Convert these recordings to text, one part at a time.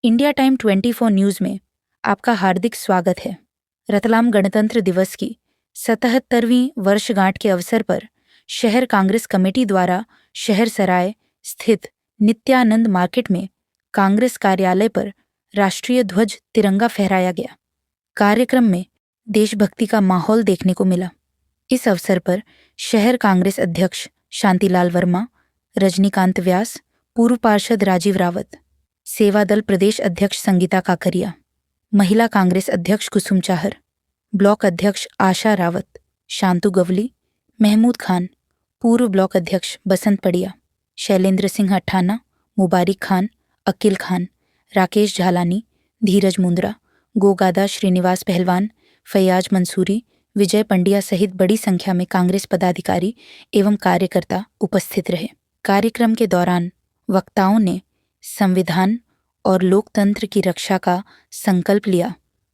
India time 24 news में आपका हार्दिक स्वागत है। रतलाम गणतंत्र दिवस की 77वीं वर्षगांठ के अवसर पर शहर कांग्रेस कमेटी द्वारा शहर सराय स्थित नित्यानंद मार्केट में कांग्रेस कार्यालय पर राष्ट्रीय ध्वज तिरंगा फहराया गया। कार्यक्रम में देशभक्ति का माहौल देखने को मिला। इस अवसर पर शहर कांग्रेस अध्यक्ष शांतिलाल वर्मा, रजनीकांत व्यास, पूर्व पार्षद राजीव रावत, सेवा दल प्रदेश अध्यक्ष संगीता काकरिया, महिला कांग्रेस अध्यक्ष कुसुम चाहर, ब्लॉक अध्यक्ष आशा रावत, शांतु गवली, महमूद खान, पूर्व ब्लॉक अध्यक्ष बसंत पड़िया, शैलेंद्र सिंह अठाना, मुबारिक खान, अकील खान, राकेश झालानी, धीरज मुंद्रा, गोगादा श्रीनिवास पहलवान, फैयाज मंसूरी, विजय पंडिया सहित बड़ी संख्या में कांग्रेस पदाधिकारी एवं कार्यकर्ता उपस्थित रहे। कार्यक्रम के दौरान वक्ताओं ने संविधान और लोकतंत्र की रक्षा का संकल्प लिया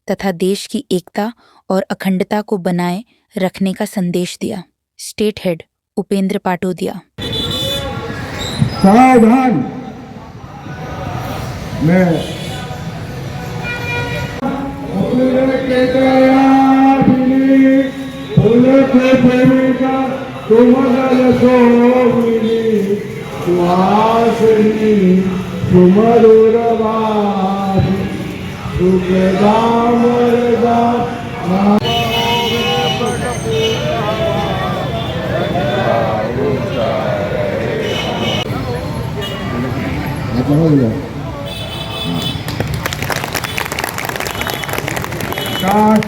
तथा देश की एकता और अखंडता को बनाए रखने का संदेश दिया। State head Upendra Patodia. सावधान में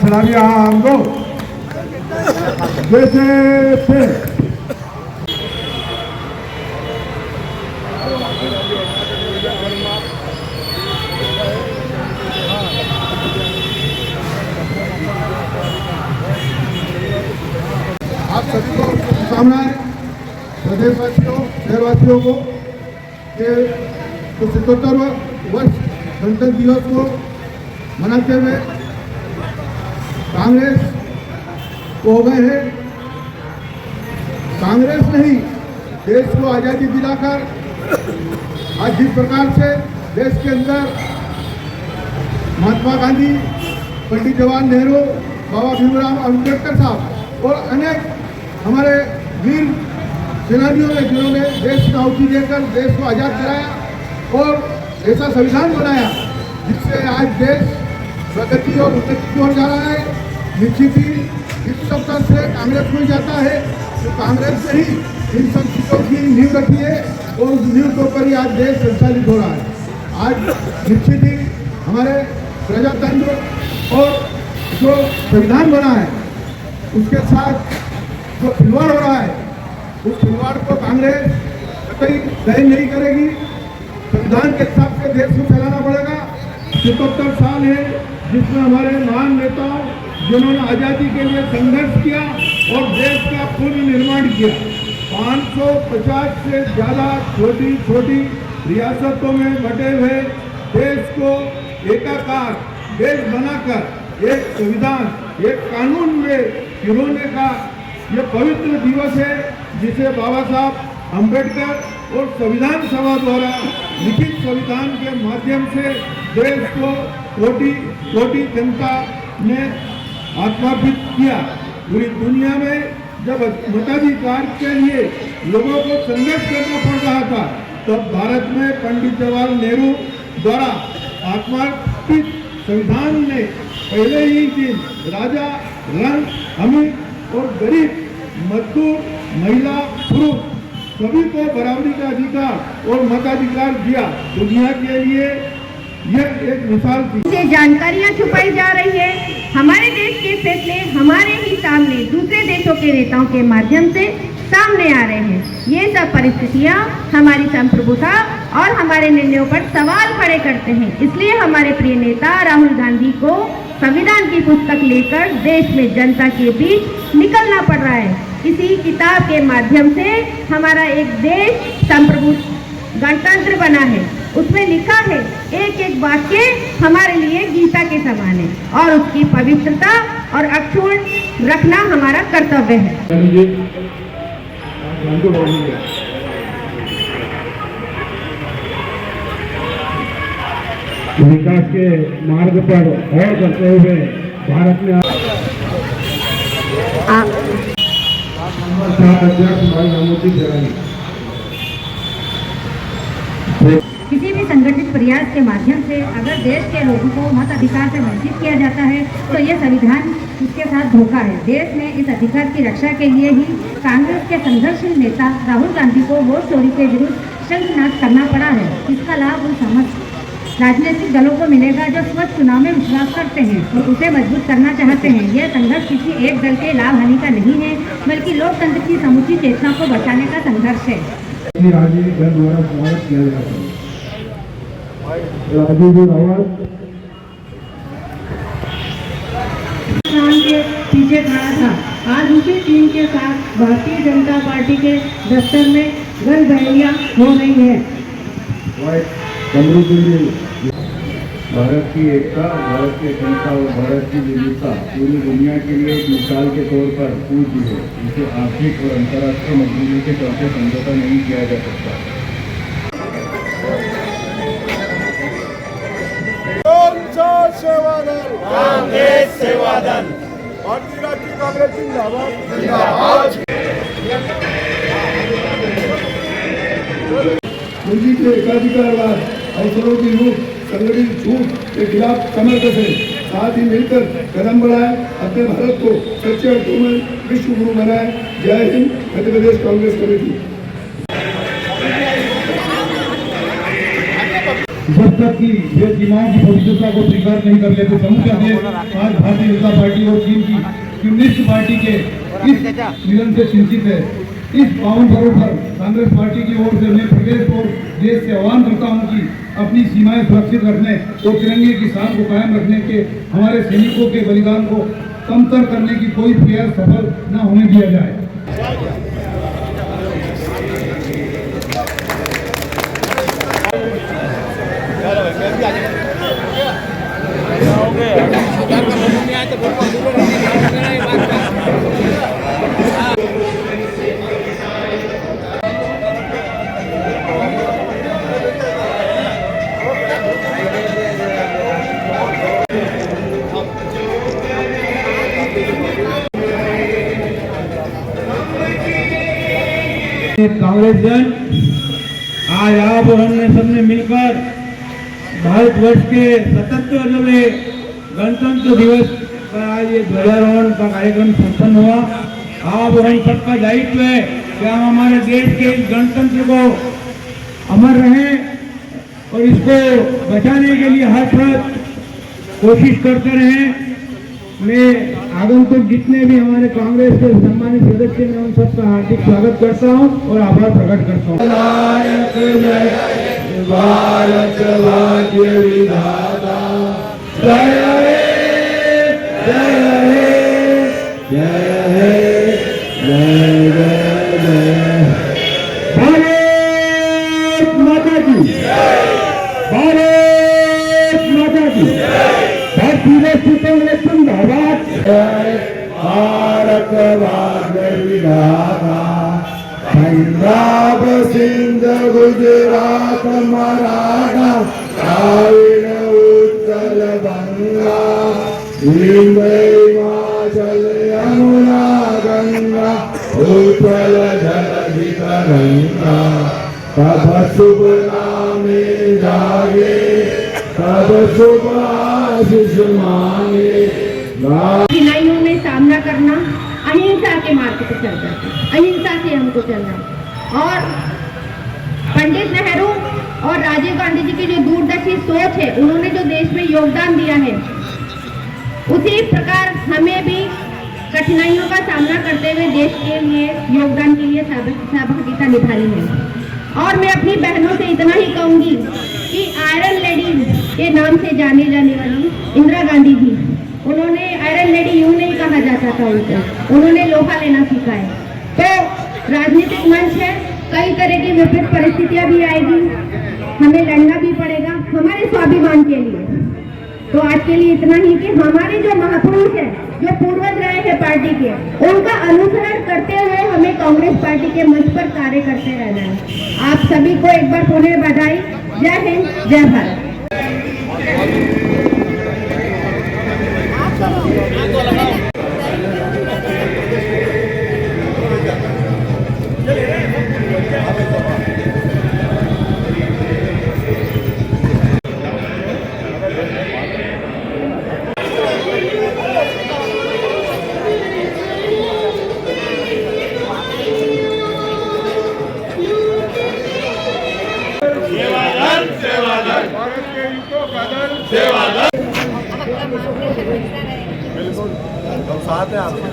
Traviando desde आप सभी को शुभकामनाएं। प्रदेशवासियों शहरवासियों को के 77वां वर्ष गणतंत्र दिवस को मनाते हुए कांग्रेस को हो गए हैं। कांग्रेस ने ही देश को आज़ादी दिलाकर आज जिस प्रकार से देश के अंदर महात्मा गांधी, पंडित जवाहरलाल नेहरू, बाबा भीमराव अम्बेडकर साहब और अनेक हमारे वीर सेनानियों ने जिन्होंने देश की आहुति देकर देश को आज़ाद कराया और ऐसा संविधान बनाया जिससे आज देश प्रगति और उन्नति की ओर जा रहा है। निश्चित ही इस सप्ताह से कांग्रेस में जाता है तो कांग्रेस ने ही इन सब चीज़ों की नींव रखी है और उस नींव के ऊपर ही आज देश संचालित हो रहा है। आज निश्चित ही हमारे प्रजातंत्र और जो संविधान बना है उसके साथ जो खिलवाड़ हो रहा है उस खिलवाड़ को कांग्रेस कतई सहन नहीं करेगी। संविधान के हिसाब से देश को चलाना पड़ेगा। 77 साल है जिसमें हमारे महान नेताओं जिन्होंने आज़ादी के लिए संघर्ष किया और देश का पूर्ण निर्माण किया। 550 से ज़्यादा छोटी छोटी रियासतों में बटे हुए देश को एकाकार देश बनाकर एक संविधान, एक कानून में पिरोने का ये पवित्र दिवस है जिसे बाबा साहब अम्बेडकर और संविधान सभा द्वारा लिखित संविधान के माध्यम से देश को कोटि कोटि जनता ने आत्मार्पित किया। पूरी दुनिया में जब मताधिकार के लिए लोगों को संघर्ष करना पड़ रहा था तब भारत में पंडित जवाहरलाल नेहरू द्वारा आत्मार्पित संविधान ने पहले ही दिन राजा, रंग, अमीर और गरीब, मजदूर, महिला, पुरुष सभी को बराबरी का अधिकार और मताधिकार दिया। दुनिया के लिए यह एक मिसाल थी। ये जानकारियां छुपाई जा रही है। हमारे देश के फैसले हमारे ही सामने दूसरे देशों के नेताओं के माध्यम से सामने आ रहे हैं। ये सब परिस्थितियां हमारी संप्रभुता और हमारे निर्णयों पर सवाल खड़े करते हैं। इसलिए हमारे प्रिय नेता राहुल गांधी को संविधान की पुस्तक लेकर देश में जनता के बीच निकलना पड़ रहा है। इसी किताब के माध्यम से हमारा एक देश संप्रभु गणतंत्र बना है। उसमें लिखा है एक एक वाक्य हमारे लिए गीता के समान है और उसकी पवित्रता और अक्षुण्ण रखना हमारा कर्तव्य है। विकास के मार्ग पर और करते हुए भारत में अध्यक्ष भाई नमोजी जरानी। किसी भी संगठित प्रयास के माध्यम से अगर देश के लोगों को मत अधिकार से वंचित किया जाता है तो ये संविधान इसके साथ धोखा है। देश में इस अधिकार की रक्षा के लिए ही कांग्रेस के संघर्षशील नेता राहुल गांधी को वोट चोरी के विरुद्ध शंखनाद करना पड़ा है। इसका लाभ उन समस्त राजनीतिक दलों को मिलेगा जो स्वच्छ चुनाव में विश्वास करते हैं और उसे मजबूत करना चाहते हैं। यह संघर्ष किसी एक दल के लाभ हानि का नहीं है, बल्कि लोकतंत्र की समूची चेतना को बचाने का संघर्ष है। राजीव दल द्वारा स्वागत किया जाता है। राजीव जी रावत के पीछे खड़ा था। आज उसी टीम के साथ भारतीय जनता पार्टी के दफ्तर में गलबहलियां हो रही है। भारत की एकता, भारत की अखंडता और भारत की विविधता पूरी दुनिया के लिए एक मिसाल के तौर पर पूज्य है। इसे आर्थिक और अंतर्राष्ट्रीय मजबूरी के चलते समझौता नहीं किया जा सकता। कांग्रेस सेवादल, भारतीय राष्ट्रीय कांग्रेस जिंदाबाद। पूंजी के एकाधिकारवाद, अवसरों की लूट, संगठित झूठ के खिलाफ कमर कसें, साथ ही मिलकर कदम बढ़ाए, अपने भारत को सच्चे अर्थों में विश्व गुरु बनाए। जय हिंद। मध्य प्रदेश कांग्रेस कमेटी। जब तक कि वे सीमाओं की पवित्रता को स्वीकार नहीं कर लेते, समूचा देश आज भारतीय जनता पार्टी और चीन की कम्युनिस्ट पार्टी के इस मिलन से चिंतित है। इस पावन पर्व पर कांग्रेस पार्टी की ओर से मैं प्रदेश और देश से आह्वान करता हूं कि अपनी सीमाएं सुरक्षित रखने और तिरंगे की शान को कायम रखने के हमारे सैनिकों के बलिदान को कमतर करने की कोई प्रयास सफल न होने दिया जाए। कांग्रेस जन आज आप और हमने सबने मिलकर भारतवर्ष के 77वें गणतंत्र दिवस पर आज ये ध्वजारोहण का कार्यक्रम संपन्न हुआ। आप और हम सबका दायित्व है कि हम हमारे देश के इस गणतंत्र को अमर रहें और इसको बचाने के लिए हर तरह कोशिश करते रहें। मैं आगंतुक जितने भी हमारे कांग्रेस के सम्मानित सदस्य हैं उन सबका हार्दिक स्वागत करता हूं और आभार प्रकट करता हूं। भारत भाग्य विधाता जय हे जय हे जय हे जय जय जय। भारत माता की भारत माता की जिंदाबाद। भारत भाग्य विधाता पंजाब सिंध गुजरात मराठा द्राविड़ उत्कल बंगा हिमाचल यमुना गंगा उत्पल जलधि तरंगा तब शुभ नामे जागे तब शुभ आशीष मांगे। कठिनाइयों में सामना करना, अहिंसा के मार्ग पर चलना, अहिंसा से हमको चलना। और पंडित नेहरू और राजीव गांधी जी की जो दूरदर्शी सोच है, उन्होंने जो देश में योगदान दिया है, उसी प्रकार हमें भी कठिनाइयों का सामना करते हुए देश के लिए योगदान के लिए सहभागिता निभानी है। और मैं अपनी बहनों से इतना ही कहूंगी कि आयरन लेडी के नाम से जाने जाने वाली इंदिरा गांधी जी, उन्होंने आयरन लेडी यूं नहीं कहा जाता था उनको, उन्होंने लोहा लेना सीखा है। तो राजनीतिक मंच है, कई तरह की विपरीत परिस्थितियां भी आएगी, हमें लड़ना भी पड़ेगा हमारे स्वाभिमान के लिए। तो आज के लिए इतना ही कि हमारे जो महापुरुष है, जो पूर्वज रहे हैं पार्टी के, उनका अनुसरण करते हुए हमें कांग्रेस पार्टी के मंच पर कार्य करते रहना है। आप सभी को एक बार पुनः बधाई। जय हिंद, जय भारत। भारत के हितों का दल हम साथ हैं आपके।